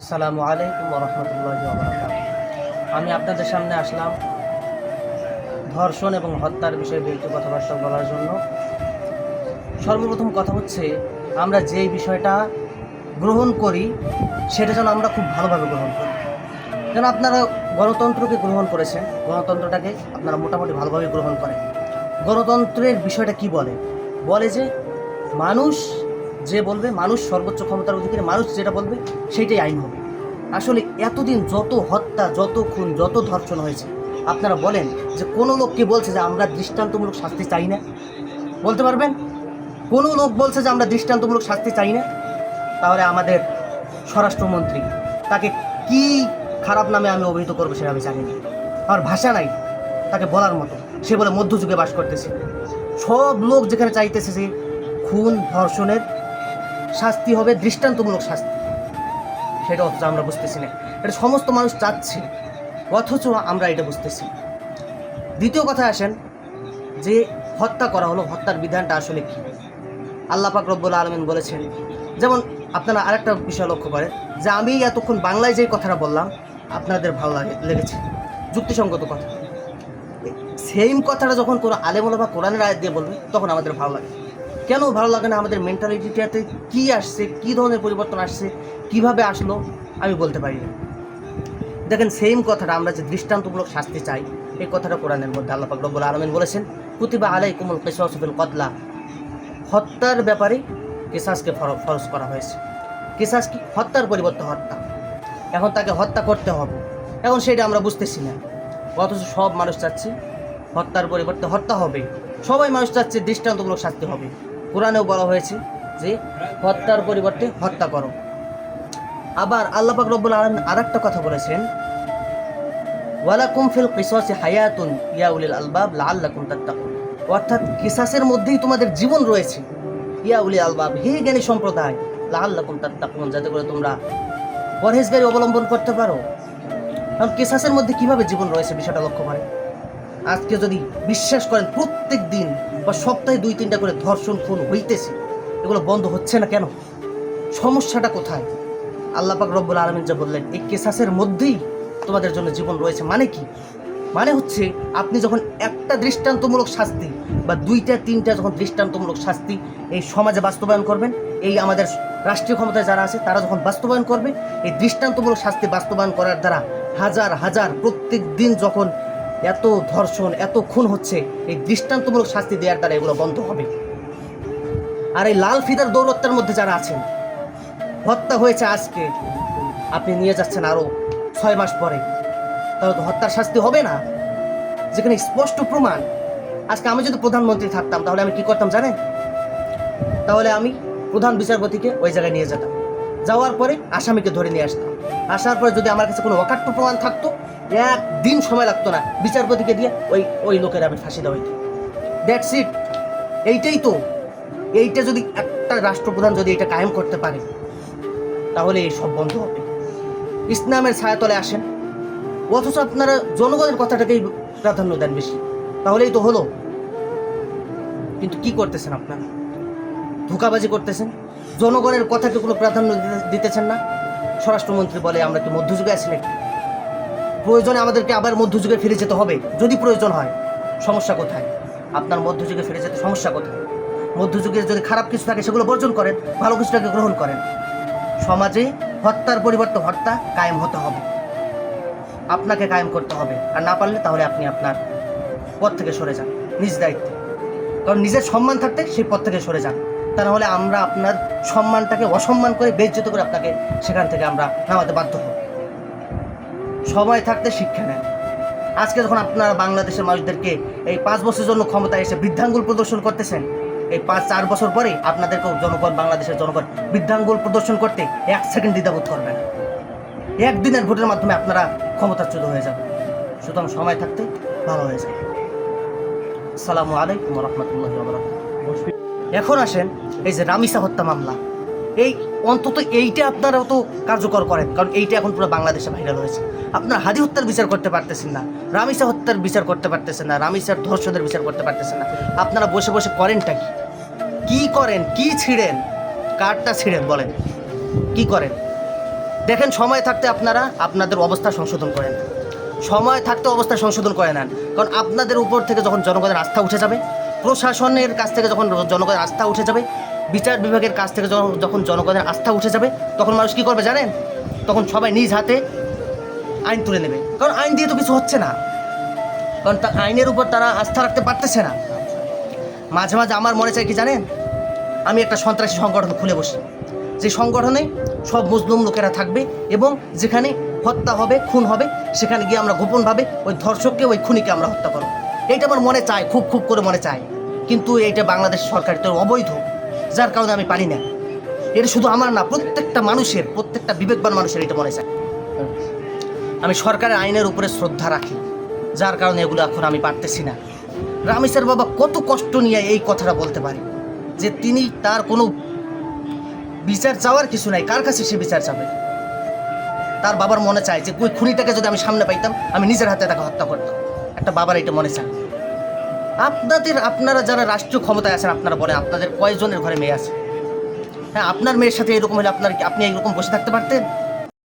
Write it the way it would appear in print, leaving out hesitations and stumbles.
আসসালামু আলাইকুম রহমতুল্লাহি ওয়া বারাকাতুহু। আমি আপনাদের সামনে আসলাম ধর্ষণ এবং হত্যার বিষয়ে একটু কথাবার্তা বলার জন্য। সর্বপ্রথম কথা হচ্ছে, আমরা যেই বিষয়টা গ্রহণ করি সেটা যেন আমরা খুব ভালোভাবে গ্রহণ করি। যেন আপনারা গণতন্ত্রকে গ্রহণ করেছেন, গণতন্ত্রটাকে আপনারা মোটামুটি ভালোভাবে গ্রহণ করেন। গণতন্ত্রের বিষয়টা কি বলে? বলে যে মানুষ যে বলবে, মানুষ সর্বোচ্চ ক্ষমতার অধিকারী, মানুষ যেটা বলবে সেইটাই আইন হবে। আসলে এতদিন যত হত্যা, যত খুন, যত ধর্ষণ হয়েছে, আপনারা বলেন যে কোনো লোক কি বলছে যে আমরা দৃষ্টান্তমূলক শাস্তি চাই না? বলতে পারবেন? কোনো লোক বলছে যে আমরা দৃষ্টান্তমূলক শাস্তি চাই না? তাহলে আমাদের স্বরাষ্ট্রমন্ত্রী, তাকে কি খারাপ নামে আমি অভিহিত করবো সেটা আমি জানি না, আমার ভাষা নাই তাকে বলার মতো। সে বলে মধ্যযুগে বাস করতেছে। সব লোক যেখানে চাইতেছে যে খুন ধর্ষণের শাস্তি হবে দৃষ্টান্তমূলক শাস্তি, সেটা অথচ আমরা বুঝতেছি না। এটা সমস্ত মানুষ চাচ্ছে, অথচ আমরা এটা বুঝতেছি। দ্বিতীয় কথায় আসেন যে হত্যা করা হলো, হত্যার বিধানটা আসলে কি? আল্লাহ পাক রব্বুল আলামিন বলেছেন, যেমন আপনারা আরেকটা বিষয় লক্ষ্য করেন যে আমি এতক্ষণ বাংলায় যেই কথাটা বললাম আপনাদের ভালো লেগেছে, যুক্তিসঙ্গত কথা। সেম কথাটা যখন কোনো আলেম বা কোরআনের আয়াত দিয়ে বলবে তখন আমাদের ভালো লাগে। কেন ভালো লাগে না? আমাদের মেন্টালিটিটাতে কী আসছে, কী ধরনের পরিবর্তন আসছে, কিভাবে আসলো আমি বলতে পারি না। দেখেন, সেম কথাটা আমরা যে দৃষ্টান্তমূলক শাস্তি চাই, এই কথাটা কোরআনের মধ্যে আল্লাহ পাক রব্বুল আলামিন বলেছেন, কুতিবা আলাইকুমুল কিসাসু ফিল কতলা, হত্যার ব্যাপারে কিসাসকে ফরজ করা হয়েছে। কিসাস কি? হত্যার পরিবর্তে হত্যা। এখন তাকে হত্যা করতে হবে, এখন সেটা আমরা বুঝতেছি না। অথচ সব মানুষ চাচ্ছে হত্যার পরিবর্তে হত্যা হবে, সবাই মানুষ চাচ্ছে দৃষ্টান্তমূলক শাস্তি হবে। কোরআনেও বলা হয়েছে যে হত্যার পরিবর্তে হত্যা করো। আবার আল্লাহ পাক রব্বুল আলামিন আরেকটা কথা বলেছেন, ওয়ালাকুম ফিল কিসাসি হায়াতুন ইয়া উলিল আলবাব লাআল্লাকুম তাত্তাকুন, অর্থাৎ কিসাসের মধ্যেই তোমাদের জীবন রয়েছে, ইয়া উলিল আলবাব, হে জ্ঞানী সম্প্রদায়, লাআল্লাকুম তাত্তাকুন, যাতে করে তোমরা পরহেজগারি অবলম্বন করতে পারো। কারণ কিসাসের মধ্যে কিভাবে জীবন রয়েছে বিষয়টা লক্ষ্য করেন। আজকে যদি বিশ্বাস করেন প্রত্যেক দিন বা সপ্তাহে 2-3টা করে ধর্ষণ খুন হইতেছে, এগুলো বন্ধ হচ্ছে না কেন? সমস্যাটা কোথায়? আল্লাহ পাক রব্বুল আলামিন যা বললেন, এই কিসাসের মধ্যেই তোমাদের জন্য জীবন রয়েছে। মানে কি? মানে হচ্ছে আপনি যখন একটা দৃষ্টান্তমূলক শাস্তি বা 2-3টা যখন দৃষ্টান্তমূলক শাস্তি এই সমাজে বাস্তবায়ন করবেন, এই আমাদের রাষ্ট্রীয় ক্ষমতায় যারা আছে তারা যখন বাস্তবায়ন করবে, এই দৃষ্টান্তমূলক শাস্তি বাস্তবায়ন করার দ্বারা হাজার হাজার প্রত্যেক দিন যখন এত ধর্ষণ, এত খুন হচ্ছে, এই দৃষ্টান্তমূলক শাস্তি দেওয়ার দ্বারা এগুলো বন্ধ হবে। আর এই লাল ফিতার দৌলতের মধ্যে যারা আছেন, হত্যা হয়েছে আজকে, আপনি নিয়ে যাচ্ছেন আরও 6 মাস পরে, তাহলে তো হত্যার শাস্তি হবে না, যেখানে স্পষ্ট প্রমাণ। আজকে আমি যদি প্রধানমন্ত্রী থাকতাম তাহলে আমি কি করতাম জানেন? তাহলে আমি প্রধান বিচারপতিকে ওই জায়গায় নিয়ে যেতাম, যাওয়ার পরে আসামিকে ধরে নিয়ে আসতাম। আসার পরে যদি আমার কাছে কোনো অকাট্য প্রমাণ থাকতো, 1 দিন সময় লাগতো না বিচারপতিকে দিয়ে ওই লোকের আমি ফাঁসি দেওয়া হইতো। That's it. এইটাই তো, এইটা যদি একটা রাষ্ট্রপ্রধান যদি এটা কায়েম করতে পারে তাহলে এই সব বন্ধ হবে। ইসলামের ছায়াতলে আসেন, অথচ আপনারা জনগণের কথাটাকেই প্রাধান্য দেন বেশি, তাহলেই তো হলো। কিন্তু কি করতেছেন আপনারা? ধোঁকাবাজি করতেছেন, জনগণের কথাকে কোনো প্রাধান্য দিতেছেন না। স্বরাষ্ট্রমন্ত্রী বলে আমরা কি মধ্যযুগে আছি নাকি? প্রয়োজনে আমাদেরকে আবার মধ্যযুগে ফিরে যেতে হবে যদি প্রয়োজন হয়। সমস্যা কোথায়? আপনার মধ্যযুগে ফিরে যেতে সমস্যা কোথায়? মধ্যযুগের যদি খারাপ কিছু থাকে সেগুলো বর্জন করেন, ভালো কিছুটাকে গ্রহণ করেন। সমাজে হত্যার পরিবর্তে হত্যা কায়েম হতে হবে, আপনাকে কায়েম করতে হবে। আর না পারলে তাহলে আপনি আপনার পথ থেকে সরে যান নিজ দায়িত্বে। কারণ নিজের সম্মান থাকতে সেই পথ থেকে সরে যান, তা নাহলে আমরা আপনার সম্মানটাকে অসম্মান করে বেইজ্জত করে আপনাকে সেখান থেকে আমরা নামাতে বাধ্য হব। সময় থাকতে শিক্ষা নেন। আজকে যখন আপনারা বাংলাদেশের মানুষদেরকে এই 5 বছরের জন্য ক্ষমতায় এসে বৃদ্ধাঙ্গুল প্রদর্শন করতেছেন, এই 5-4 বছর পরে আপনাদেরকেও জনগণ, বাংলাদেশের জনগণ বৃদ্ধাঙ্গুল প্রদর্শন করতে 1 সেকেন্ড দ্বিধাবোধ করবে না। 1 দিনের ভোটের মাধ্যমে আপনারা ক্ষমতাচ্যুত হয়ে যাবেন। সুতরাং সময় থাকতে ভালো হয়ে যায়। আসসালামু আলাইকুম রহমতুল্লাহি ওয়া বারাকাতুহু। এখন আসেন এই যে রামিসা হত্যা মামলা, এই অন্তত এইটা আপনারা তো কার্যকর করেন, কারণ এইটা এখন পুরো বাংলাদেশে ভাইরাল হয়েছে। আপনার হাদি হত্যার বিচার করতে পারতেছেন না, রামিসা হত্যার বিচার করতে পারতেছেন না, রামিসার ধর্ষণের বিচার করতে পারতেছেন না। আপনারা বসে বসে করেনটা কি করেন? কি ছিঁড়েন? কারটা ছিঁড়েন বলেন? কি করেন? দেখেন, সময় থাকতে আপনারা আপনাদের অবস্থা সংশোধন করে নেন, সময় থাকতে অবস্থা সংশোধন করে নেন। কারণ আপনাদের উপর থেকে যখন জনগণের আস্থা উঠে যাবে, প্রশাসনের কাছ থেকে যখন জনগণের আস্থা উঠে যাবে, বিচার বিভাগের কাছ থেকে যখন জনগণের আস্থা উঠে যাবে, তখন মানুষ কী করবে জানেন? তখন সবাই নিজ হাতে আইন তুলে নেবে। কারণ আইন দিয়ে তো কিছু হচ্ছে না, কারণ আইনের উপর তারা আস্থা রাখতে পারতেছে না। মাঝে মাঝে আমার মনে চায় কি জানেন, আমি একটা সন্ত্রাসী সংগঠন খুলে বসি, যে সংগঠনে সব মুসলিম লোকেরা থাকবে এবং যেখানে হত্যা হবে, খুন হবে, সেখানে গিয়ে আমরা গোপনভাবে ওই ধর্ষককে, ওই খুনিকে আমরা হত্যা করব। এইটা আমার মনে চায়, খুব খুব করে মনে চায়, কিন্তু এইটা বাংলাদেশ সরকার তো অবৈধ, যার কারণে আমি পারি না। এটা শুধু আমার না, প্রত্যেকটা মানুষের, প্রত্যেকটা বিবেকবান মানুষের এটা মনে চায়। আমি সরকারের আইনের উপরে শ্রদ্ধা রাখি, যার কারণে এগুলো এখন আমি পারতেছি না। রামেশ্বর বাবা কত কষ্ট নিয়ে এই কথাটা বলতে পারে যে তিনি, তার কোনো বিচার চাওয়ার কিছু নাই, কার কাছে সে বিচার চাবে? তার বাবার মনে চায় যে ওই খুনিটাকে যদি আমি সামনে পাইতাম, আমি নিজের হাতে তাকে হত্যা করতাম। একটা বাবার এটা মনে চায়। আপনারা যারা রাষ্ট্রীয় ক্ষমতায় আছেন, আপনারা বলেন আপনাদের কয়জনের ঘরে মেয়ে আছে? হ্যাঁ, আপনার মেয়ের সাথে এরকম হলে আপনি এরকম বসে থাকতে পারতেন?